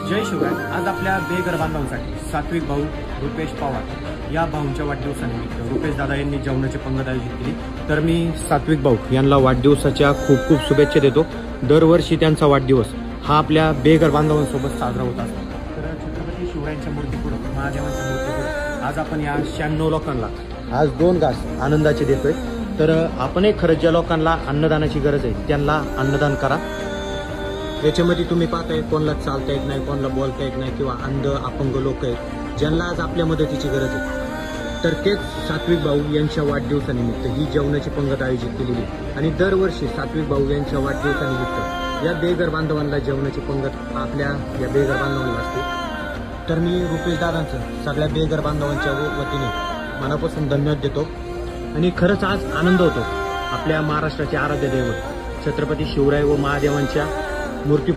जय शिवराय। आज आपल्या बेघर बांधवांसाठी सात्विक भाऊ रुपेश पवार या भाऊंच्या वाढदिवसानिमित्त रुपेश दादा यांनी जेवणाची पंगत आयोजित केली। तर मी सात्विक भाऊ यांना वाढदिवसाच्या खूप खूप शुभेच्छा देतो। दरवर्षी त्यांचा वाढदिवस हा आपल्या बेघर बांधवांसोबत साजरा होत असतो। तर छत्रपती शिवरायांच्या मूर्तीपुढे, महादेवांच्या मूर्तीपुढे आज आपण या 96 लोकांना आज 2 घास आनंदाचे देतोय। तर आपणही खरंच ज्या लोकांना अन्नदानाची गरज आहे त्यांना अन्नदान करा। याच्यामध्ये तुम्ही पाहताय कोणाला चालता येत नाही, कोणाला बोलता येत नाही किंवा अंध अपंग लोक आहेत ज्यांना आज आपल्या मदतीची गरज आहे। तर तेच सात्विक भाऊ यांच्या वाढदिवसानिमित्त ही जेवणाची पंगत आयोजित केलेली आहे। आणि दरवर्षी सात्विक भाऊ यांच्या वाढदिवसानिमित्त या बेघर बांधवांना जेवणाची पंगत आपल्या या बेघर बांधवांना असते। तर मी रुपेश दादांचं सगळ्या बेघर बांधवांच्या वतीने मनापासून धन्यवाद देतो। आणि खरंच आज आनंद होतो आपल्या महाराष्ट्राचे आराध्य दैवत छत्रपती शिवराय व महादेवांच्या मूर्ती